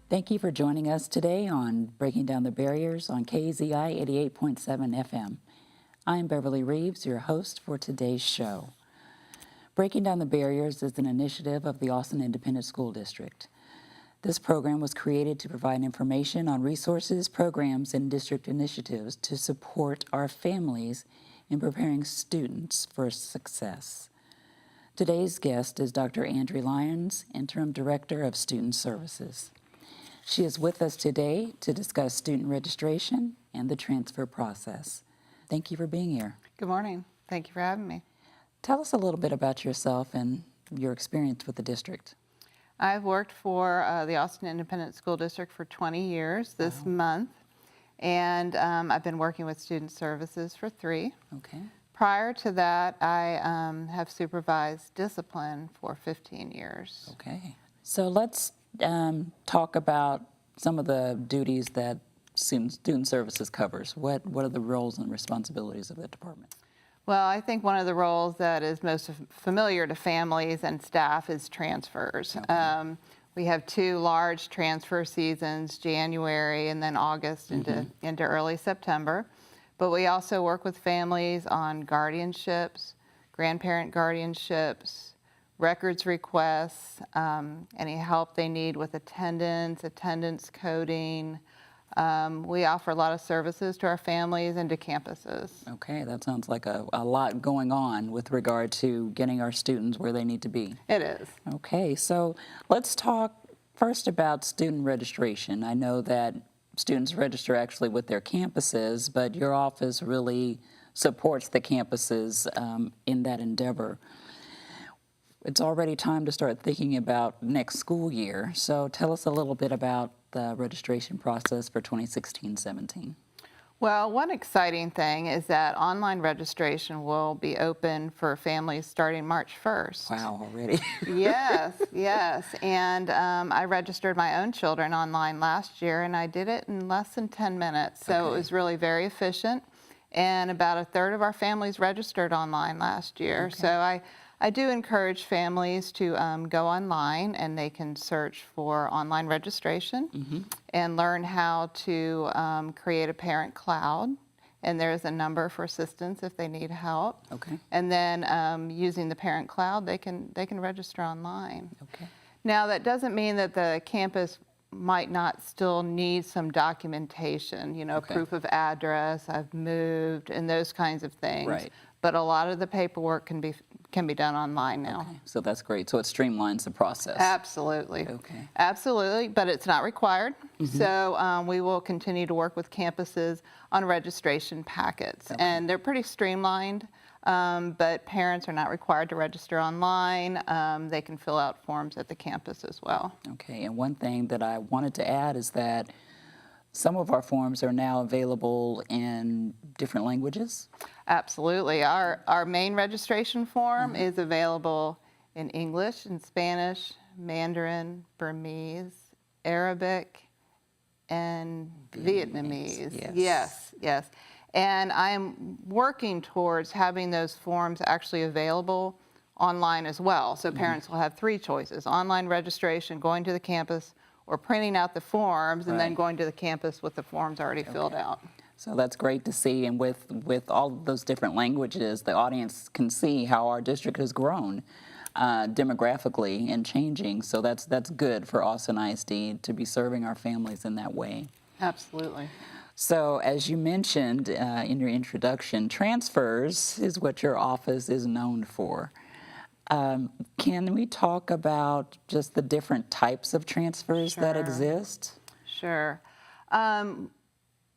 Thank you for joining us today on Breaking Down the Barriers on KZI 88.7 FM. I'm Beverly Reeves, your host for today's show. Breaking Down the Barriers is an initiative of the Austin Independent School District. This program was created to provide information on resources, programs, and district initiatives to support our families in preparing students for success. Today's guest is Dr. Andrea Lyons, Interim Director of Student Services. She is with us today to discuss student registration and the transfer process. Thank you for being here. Good morning. Thank you for having me. Tell us a little bit about yourself and your experience with the district. I've worked for the Austin Independent School District for 20 years this month, and I've been working with Student Services for 3. Okay. Prior to that, I have supervised discipline for 15 years. Okay. So let's talk about some of the duties that Student Services covers. What are the roles and responsibilities of the department? Well, I think one of the roles that is most familiar to families and staff is transfers. Okay. We have 2 large transfer seasons, January and then August into early September. But we also work with families on guardianships, grandparent guardianships, records requests, any help they need with attendance coding. We offer a lot of services to our families and to campuses. Okay, that sounds like a lot going on with regard to getting our students where they need to be. It is. Okay, so let's talk first about student registration. I know that students register actually with their campuses, but your office really supports the campuses in that endeavor. It's already time to start thinking about next school year, so tell us a little bit about the registration process for 2016-17. Well, one exciting thing is that online registration will be open for families starting March 1st. Wow, already. Yes. And I registered my own children online last year, and I did it in less than 10 minutes. So It was really very efficient. And about a third of our families registered online last year. Okay. So I do encourage families to go online, and they can search for online registration and learn how to create a parent cloud. And there's a number for assistance if they need help. Okay. And then using the parent cloud, they can register online. Okay. Now, that doesn't mean that the campus might not still need some documentation, proof of address, I've moved, and those kinds of things. Right. But a lot of the paperwork can be done online now. Okay. So that's great. So it streamlines the process. Absolutely. Okay. Absolutely, but it's not required. So we will continue to work with campuses on registration packets. Okay. And they're pretty streamlined, but parents are not required to register online. They can fill out forms at the campus as well. Okay, and one thing that I wanted to add is that some of our forms are now available in different languages. Absolutely. Our main registration form is available in English and Spanish, Mandarin, Burmese, Arabic, and Vietnamese. Yes. And I am working towards having those forms actually available online as well. So parents will have 3 choices: online registration, going to the campus, or printing out the forms and then going to the campus with the forms already filled out. So that's great to see, and with all of those different languages, the audience can see how our district has grown demographically and changing. So that's good for Austin ISD to be serving our families in that way. Absolutely. So as you mentioned in your introduction, transfers is what your office is known for. Can we talk about just the different types of transfers that exist? Sure.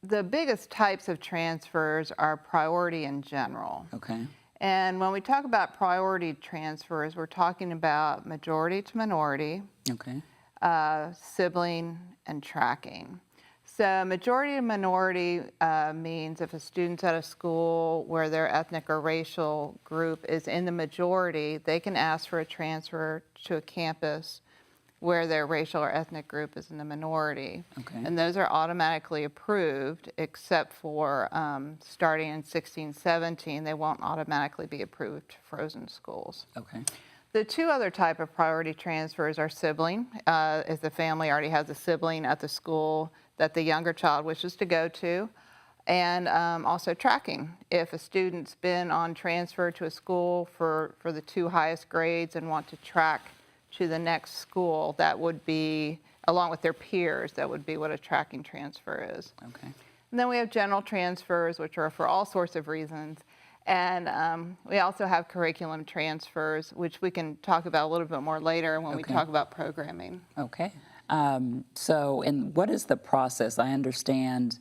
The biggest types of transfers are priority and general. Okay. And when we talk about priority transfers, we're talking about majority to minority, Okay. sibling, and tracking. So majority to minority means if a student's at a school where their ethnic or racial group is in the majority, they can ask for a transfer to a campus where their racial or ethnic group is in the minority. Okay. And those are automatically approved, except for starting in 16-17, they won't automatically be approved to frozen schools. Okay. The two other type of priority transfers are sibling, if the family already has a sibling at the school that the younger child wishes to go to, and also tracking. If a student's been on transfer to a school for the two highest grades and want to track to the next school, that would be, along with their peers, that would be what a tracking transfer is. Okay. And then we have general transfers, which are for all sorts of reasons. And we also have curriculum transfers, which we can talk about a little bit more later when we Okay. talk about programming. Okay. So, and what is the process? I understand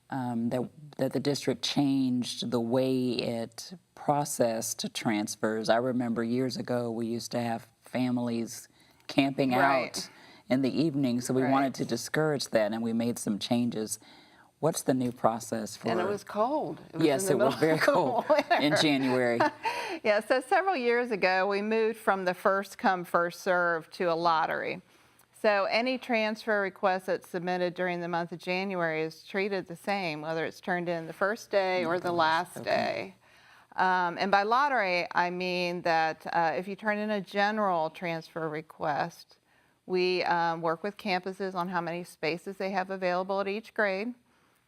that the district changed the way it processed transfers. I remember years ago we used to have families camping Right. out in the evening, so we Right. wanted to discourage that, and we made some changes. What's the new process for? And it was cold. It was Yes, in the it was middle very of the cold in winter. January. Yeah, so several years ago, we moved from the first come, first serve to a lottery. So any transfer request that's submitted during the month of January is treated the same, whether it's turned in the first day or the last day. And by lottery, I mean that if you turn in a general transfer request, we work with campuses on how many spaces they have available at each grade.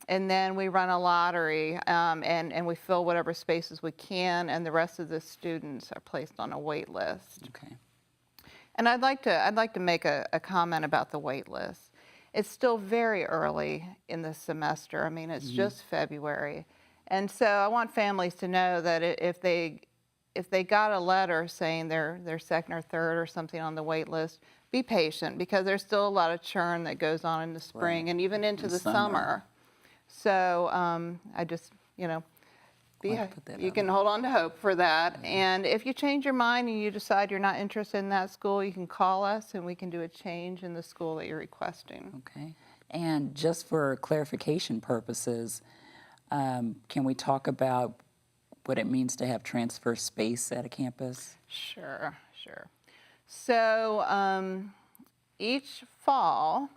And then we run a lottery, and we fill whatever spaces we can, and the rest of the students are placed on a wait list. Okay. And I'd like to make a comment about the wait list. It's still very early in the semester. I mean, it's just February. And so I want families to know that if they got a letter saying they're second or third or something on the wait list, be patient, because there's still a lot of churn that goes on in the spring Right. and even into In the summer. summer. So I just, Glad to put that you out. can hold on to hope for that. And if you change your mind and you decide you're not interested in that school, you can call us and we can do a change in the school that you're requesting. Okay. And just for clarification purposes, can we talk about what it means to have transfer space at a campus? Sure. So each fall,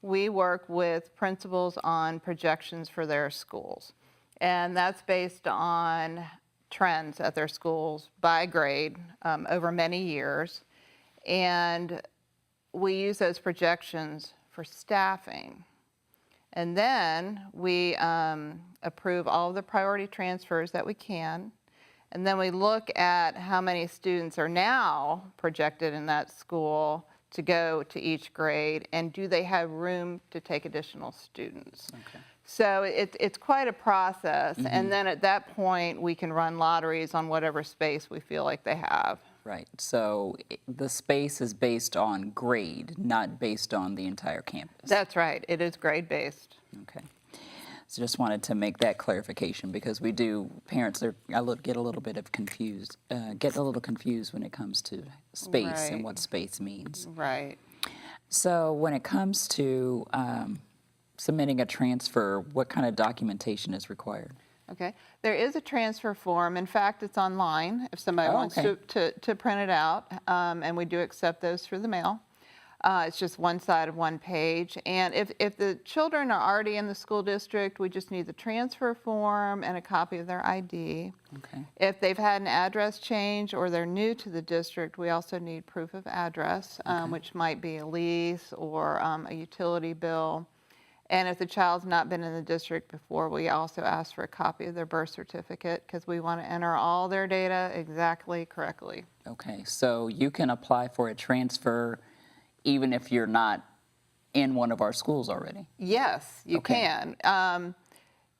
we work with principals on projections for their schools. And that's based on trends at their schools by grade over many years. And we use those projections for staffing. And then we approve all of the priority transfers that we can. And then we look at how many students are now projected in that school to go to each grade, and do they have room to take additional students? Okay. So it's quite a process. And then at that point, we can run lotteries on whatever space we feel like they have. Right. So the space is based on grade, not based on the entire campus. That's right. It is grade-based. Okay. So just wanted to make that clarification, because parents get a little bit confused when it comes to space and Right. what space means. Right. So when it comes to submitting a transfer, what kind of documentation is required? Okay. There is a transfer form. In fact, it's online if somebody Oh, wants okay. to print it out, and we do accept those through the mail. It's just one side of one page. And if the children are already in the school district, we just need the transfer form and a copy of their ID. Okay. If they've had an address change or they're new to the district, we also need proof of address, which might be a lease or a utility bill. And if the child's not been in the district before, we also ask for a copy of their birth certificate, because we want to enter all their data exactly correctly. Okay. So you can apply for a transfer even if you're not in one of our schools already? Yes, you Okay. can.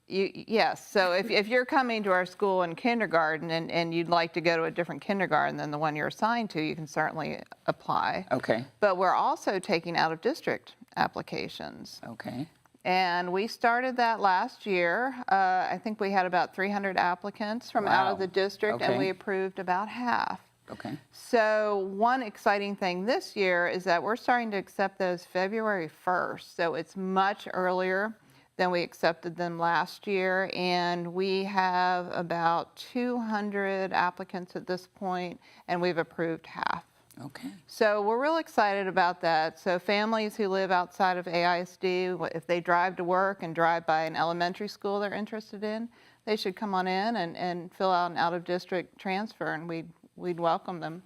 Yes, so if you're coming to our school in kindergarten and you'd like to go to a different kindergarten than the one you're assigned to, you can certainly apply. Okay. But we're also taking out-of-district applications. Okay. And we started that last year. I think we had about 300 applicants from out of Wow. the district, and Okay. we approved about half. Okay. So one exciting thing this year is that we're starting to accept those February 1st. So it's much earlier than we accepted them last year. And we have about 200 applicants at this point, and we've approved half. Okay. So we're real excited about that. So families who live outside of AISD, if they drive to work and drive by an elementary school they're interested in, they should come on in and fill out an out-of-district transfer, and we'd welcome them.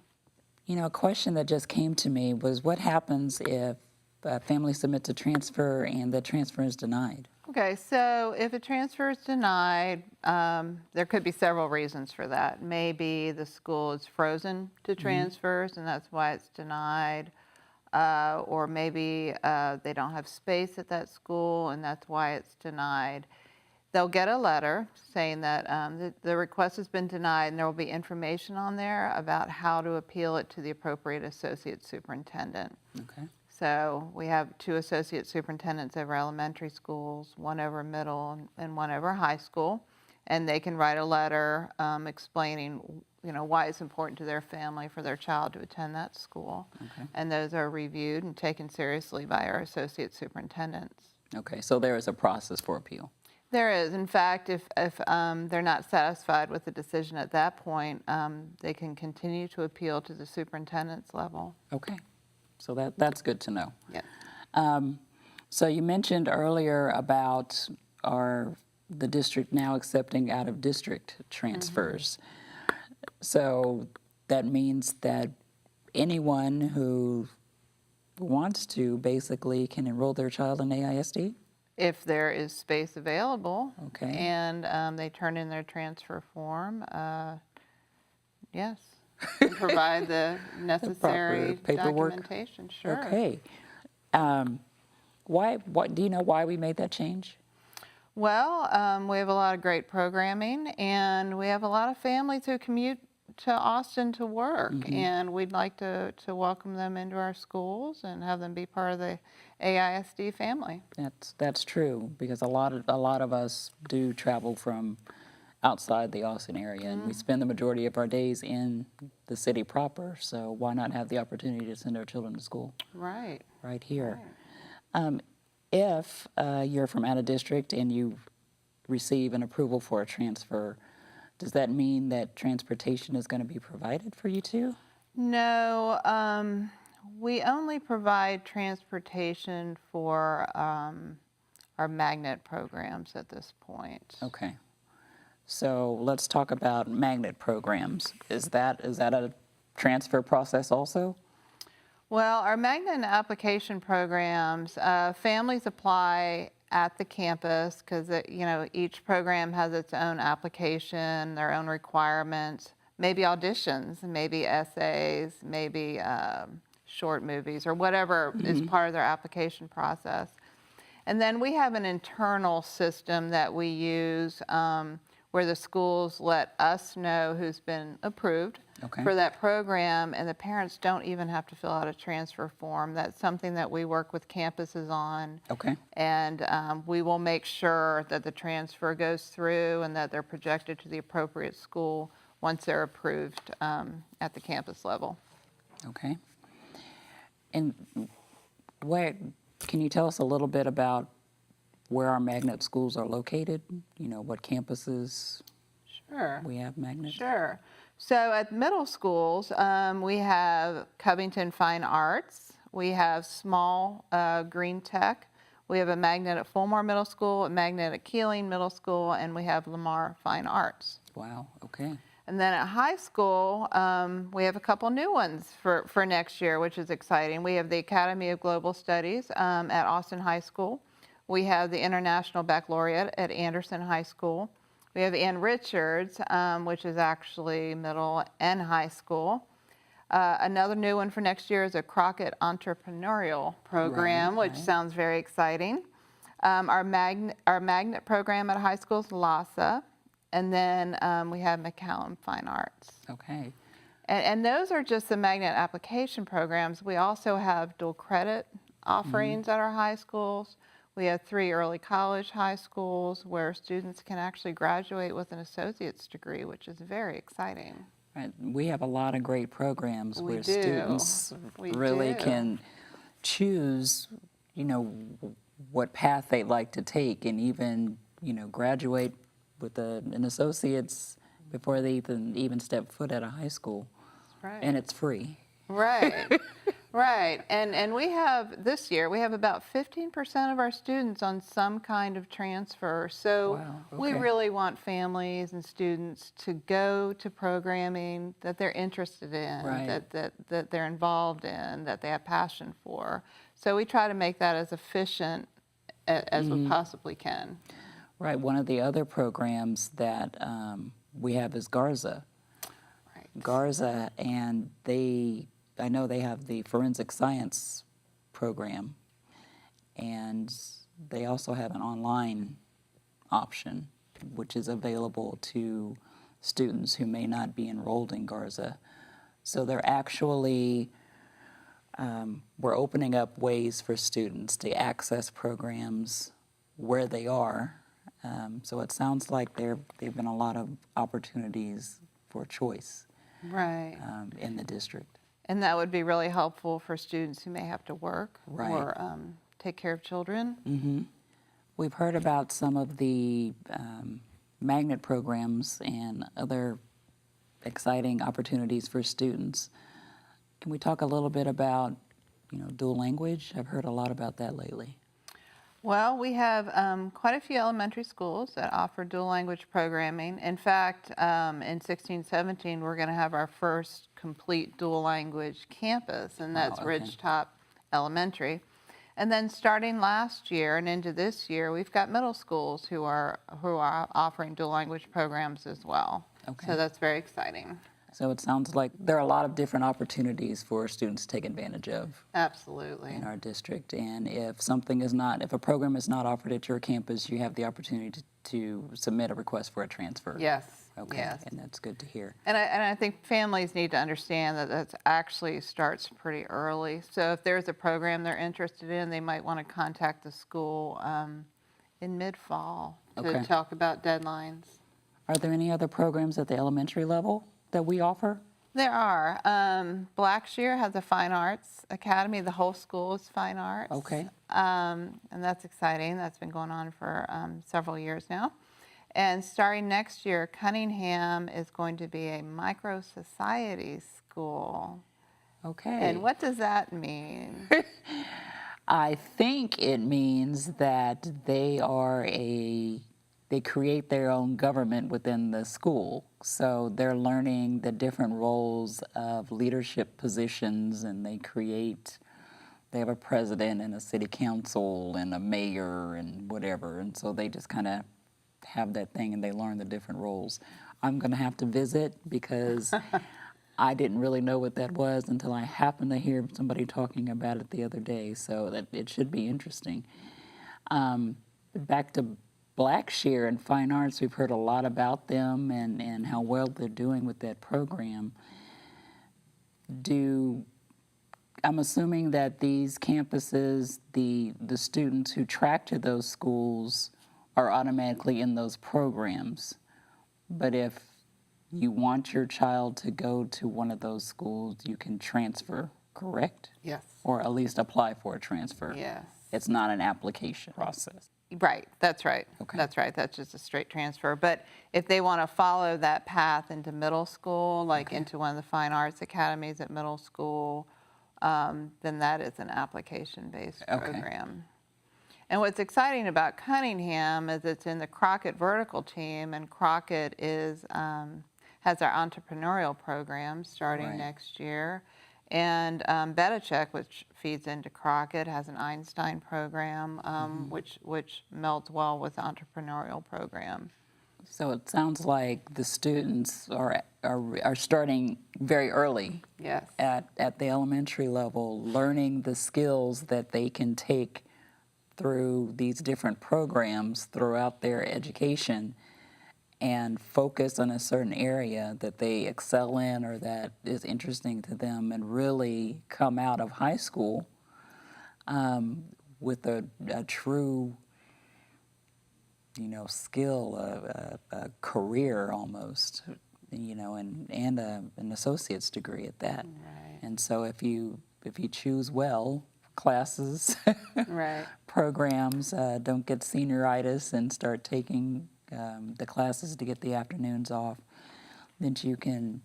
You know, a question that just came to me was what happens if a family submits a transfer and the transfer is denied? Okay, so if a transfer is denied, there could be several reasons for that. Maybe the school is frozen to transfers and that's why it's denied. Or maybe they don't have space at that school and that's why it's denied. They'll get a letter saying that the request has been denied, and there will be information on there about how to appeal it to the appropriate associate superintendent. Okay. So we have 2 associate superintendents over elementary schools, 1 over middle and 1 over high school, and they can write a letter explaining, you know, why it's important to their family for their child to attend that school. Okay. And those are reviewed and taken seriously by our associate superintendents. Okay, so there is a process for appeal. There is. In fact, if they're not satisfied with the decision at that point, they can continue to appeal to the superintendent's level. Okay, so that's good to know. Yeah. So you mentioned earlier about the district now accepting out-of-district transfers. So that means that anyone who wants to basically can enroll their child in AISD? If there is space available, Okay. and they turn in their transfer form, yes, and provide the necessary paperwork. documentation. Sure. Okay. Do you know why we made that change? Well, we have a lot of great programming, and we have a lot of families who commute to Austin to work, and we'd like to welcome them into our schools and have them be part of the AISD family. That's true, because a lot of us do travel from outside the Austin area, and we spend the majority of our days in the city proper. So why not have the opportunity to send our children to school Right. right here? If you're from out of district and you receive an approval for a transfer, does that mean that transportation is going to be provided for you too? No, we only provide transportation for our magnet programs at this point. Okay. So let's talk about magnet programs. Is that a transfer process also? Well, our magnet application programs, families apply at the campus because each program has its own application, their own requirements, maybe auditions, maybe essays, maybe short movies or whatever is part of their application process. And then we have an internal system that we use where the schools let us know who's been approved for that program, and the parents don't even have to fill out a transfer form. That's something that we work with campuses on. Okay. And we will make sure that the transfer goes through and that they're projected to the appropriate school once they're approved at the campus level. Okay. And can you tell us a little bit about where our magnet schools are located? You know, what campuses Sure. we have magnets? Sure. So at middle schools, we have Covington Fine Arts. We have Small Green Tech. We have a magnet at Fulmore Middle School, a magnet at Keeling Middle School, and we have Lamar Fine Arts. Wow, okay. And then at high school, we have a couple new ones for next year, which is exciting. We have the Academy of Global Studies at Austin High School. We have the International Baccalaureate at Anderson High School. We have Ann Richards, which is actually middle and high school. Another new one for next year is a Crockett Entrepreneurial Program, which sounds very exciting. Our magnet program at high school is LASA. And then we have McCallum Fine Arts. Okay. And those are just the magnet application programs. We also have dual credit offerings at our high schools. We have 3 early college high schools where students can actually graduate with an associate's degree, which is very exciting. Right. We have a lot of great programs where students We really do. can choose, what path they'd like to take, and even, graduate with an associate's before they even step foot at a high school. Right. And it's free. Right. Right, and we have, this year, we have about 15% of our students on some kind of transfer. So Wow, we okay. really want families and students to go to programming that they're interested in, Right. that they're involved in, that they have passion for. So we try to make that as efficient as we possibly can. Right. One of the other programs that we have is Garza. Right. Garza, and I know they have the forensic science program, and they also have an online option, which is available to students who may not be enrolled in Garza. So they're actually, we're opening up ways for students to access programs where they are. So it sounds like there've been a lot of opportunities for choice Right. in the district. And that would be really helpful for students who may have to work Right. or take care of children. We've heard about some of the magnet programs and other exciting opportunities for students. Can we talk a little bit about, dual language? I've heard a lot about that lately. Well, we have quite a few elementary schools that offer dual language programming. In fact, in 16-17, we're going to have our first complete dual language campus, and that's Wow, okay. Ridgetop Elementary. And then starting last year and into this year, we've got middle schools who are offering dual language programs as well. Okay. So that's very exciting. So it sounds like there are a lot of different opportunities for students to take advantage of Absolutely. in our district. And if a program is not offered at your campus, you have the opportunity to submit a request for a transfer. Yes. Okay, Yes. and that's good to hear. And I think families need to understand that that actually starts pretty early. So if there's a program they're interested in, they might want to contact the school in mid-fall to Okay. talk about deadlines. Are there any other programs at the elementary level that we offer? There are. Blackshear has a fine arts academy. The whole school is fine arts. Okay. And that's exciting. That's been going on for several years now. And starting next year, Cunningham is going to be a micro society school. Okay. And what does that mean? I think it means that they create their own government within the school. So they're learning the different roles of leadership positions, and they have a president and a city council and a mayor and whatever. And so they just kind of have that thing and they learn the different roles. I'm going to have to visit because I didn't really know what that was until I happened to hear somebody talking about it the other day. So that it should be interesting. Back to Blackshear and Fine Arts, we've heard a lot about them and how well they're doing with that program. I'm assuming that these campuses, the students who track to those schools are automatically in those programs. But if you want your child to go to one of those schools, you can transfer, correct? Yes. Or at least apply for a transfer. Yes. It's not an application process. Right, that's right. Okay. That's right, that's just a straight transfer. But if they want to follow that path into middle school, like into one of the fine arts academies at middle school, then that is an application-based program. And what's exciting about Cunningham is it's in the Crockett vertical team, and Crockett has our entrepreneurial program starting next year. And Bdtb, which feeds into Crockett, has an Einstein program, which melds well with the entrepreneurial program. So it sounds like the students are starting very early. Yes. At the elementary level, learning the skills that they can take through these different programs throughout their education and focus on a certain area that they excel in or that is interesting to them, and really come out of high school with a true, skill, a career almost, and an associate's degree at that. Right. And so if you choose well, classes, Right. programs, don't get senioritis and start taking the classes to get the afternoons off, then you can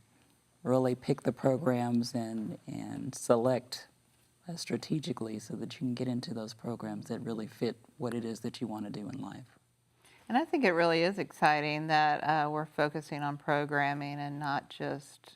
really pick the programs and select strategically so that you can get into those programs that really fit what it is that you want to do in life. And I think it really is exciting that we're focusing on programming and not just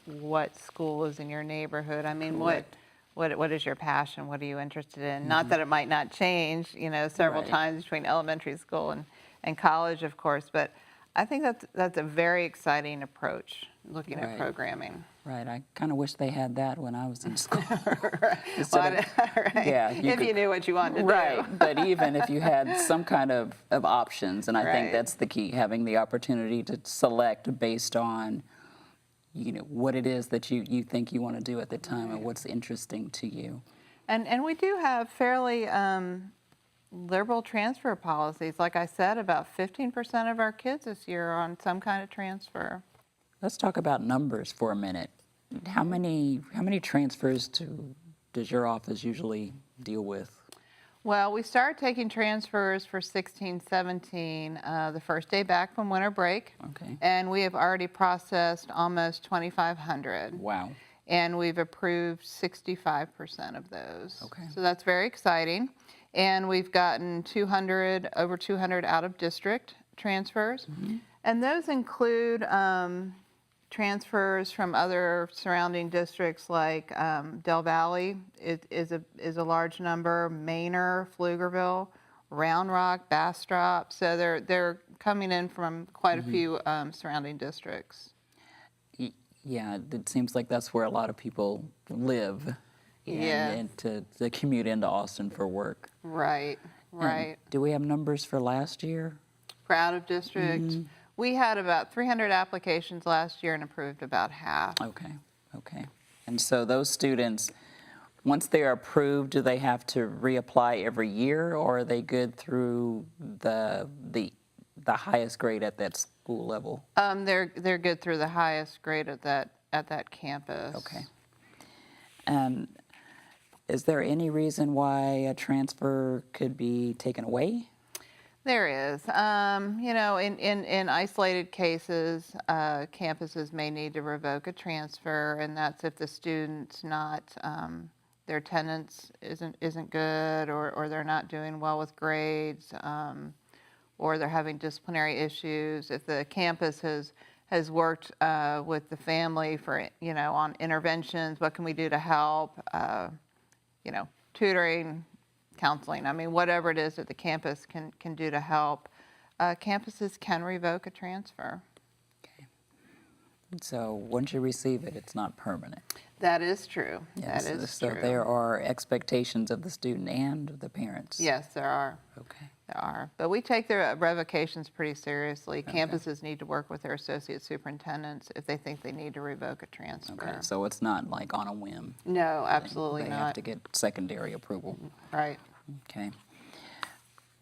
what school is in your neighborhood. I mean, Correct. what is your passion? What are you interested in? Not that it might not change, several Right. times between elementary school and college, of course, but I think that's a very exciting approach, looking at Right. programming. Right. I kind of wish they had that when I was in school. Right. Instead of- Right. Yeah, If you knew what you wanted to do. Right, but even if you had some kind of options, and I think Right. that's the key, having the opportunity to select based on, what it is that you think you want to do at the time and what's interesting to you. And we do have fairly liberal transfer policies. Like I said, about 15% of our kids this year are on some kind of transfer. Let's talk about numbers for a minute. How many transfers does your office usually deal with? Well, we started taking transfers for 16, 17 the first day back from winter break. Okay. And we have already processed almost 2,500. Wow. And we've approved 65% of those. Okay. So that's very exciting. And we've gotten over 200 out of district transfers. Mm-hmm. And those include transfers from other surrounding districts like Del Valley is a large number, Manor, Pflugerville, Round Rock, Bastrop. So they're coming in from quite a few surrounding districts. Yeah, it seems like that's where a lot of people live. Yes. And to commute into Austin for work. Right, right. And do we have numbers for last year? For out of district, we had about 300 applications last year and approved about half. Okay. And so those students, once they're approved, do they have to reapply every year, or are they good through the highest grade at that school level? They're good through the highest grade at that campus. Okay. And is there any reason why a transfer could be taken away? There is. In isolated cases, campuses may need to revoke a transfer, and that's if the student's not, their attendance isn't good, or they're not doing well with grades, or they're having disciplinary issues. If the campus has worked with the family for, on interventions, what can we do to help, tutoring, counseling. I mean, whatever it is that the campus can do to help, campuses can revoke a transfer. Okay. So once you receive it, it's not permanent. That is true. Yes, That is so true. there are expectations of the student and the parents. Yes, there are. Okay. There are. But we take their revocations pretty seriously. Campuses need to work with their associate superintendents if they think they need to revoke a transfer. Okay, so it's not like on a whim. No, absolutely They not. have to get secondary approval. Right. Okay.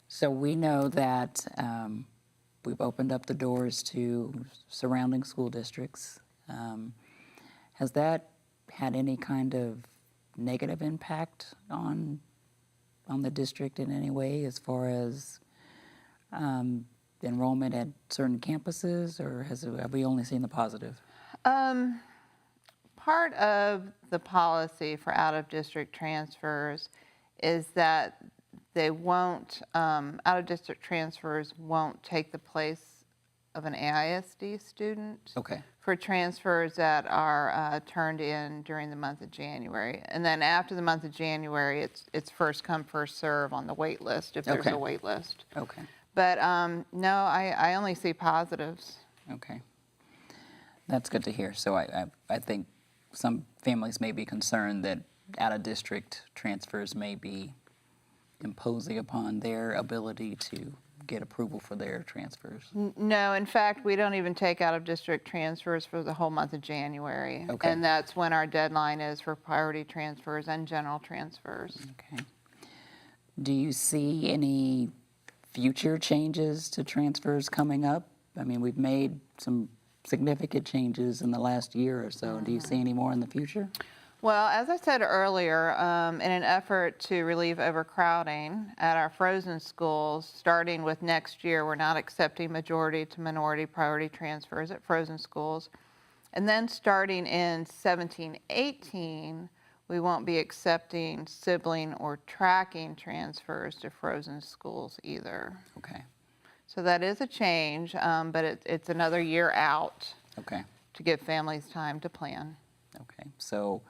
So we know that we've opened up the doors to surrounding school districts. Has that had any kind of negative impact on the district in any way as far as enrollment at certain campuses, or have we only seen the positive? Part of the policy for out-of-district transfers is that they won't, out-of-district transfers won't take the place of an AISD student Okay. for transfers that are turned in during the month of January. And then after the month of January, it's first come, first serve on the wait list if there's Okay. a wait list. Okay. But no, I only see positives. Okay. That's good to hear. So I think some families may be concerned that out-of-district transfers may be imposing upon their ability to get approval for their transfers. No, in fact, we don't even take out-of-district transfers for the whole month of January. Okay. And that's when our deadline is for priority transfers and general transfers. Okay. Do you see any future changes to transfers coming up? I mean, we've made some significant changes in the last year or so. Do you see any more in the future? Well, as I said earlier, in an effort to relieve overcrowding at our frozen schools, starting with next year, we're not accepting majority to minority priority transfers at frozen schools. And then starting in 17-18, we won't be accepting sibling or tracking transfers to frozen schools either. Okay. So that is a change, but it's another year out Okay. to give families time to plan. Okay. So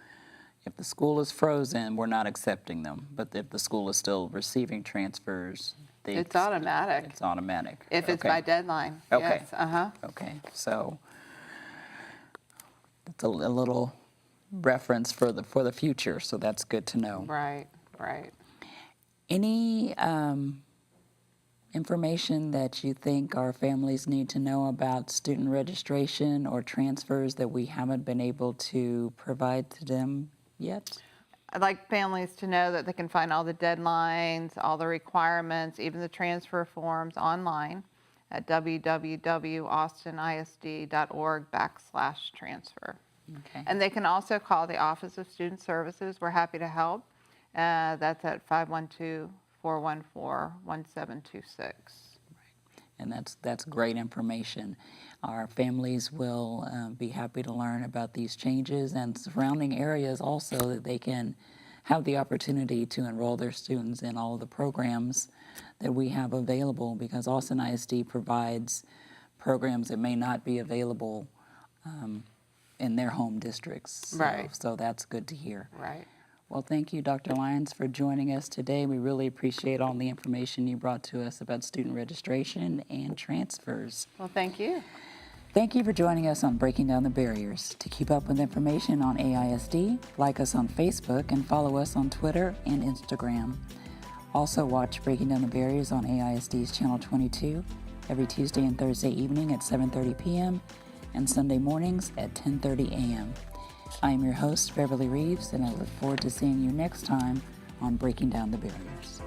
if the school is frozen, we're not accepting them. But if the school is still receiving transfers, It's automatic. It's automatic. If it's Okay. by deadline. Okay. Yes, Okay. So it's a little reference for the future. So that's good to know. Right, right. Any information that you think our families need to know about student registration or transfers that we haven't been able to provide to them yet? I'd like families to know that they can find all the deadlines, all the requirements, even the transfer forms online at www.austinisd.org/transfer. Okay. And they can also call the Office of Student Services. We're happy to help. That's at 512-414-1726. And that's great information. Our families will be happy to learn about these changes and surrounding areas also, that they can have the opportunity to enroll their students in all of the programs that we have available, because Austin ISD provides programs that may not be available in their home districts. Right. So that's good to hear. Right. Well, thank you, Dr. Lyons, for joining us today. We really appreciate all the information you brought to us about student registration and transfers. Well, thank you. Thank you for joining us on Breaking Down the Barriers. To keep up with information on AISD, like us on Facebook and follow us on Twitter and Instagram. Also watch Breaking Down the Barriers on AISD's Channel 22 every Tuesday and Thursday evening at 7:30 p.m. and Sunday mornings at 10:30 a.m. I am your host, Beverly Reeves, and I look forward to seeing you next time on Breaking Down the Barriers.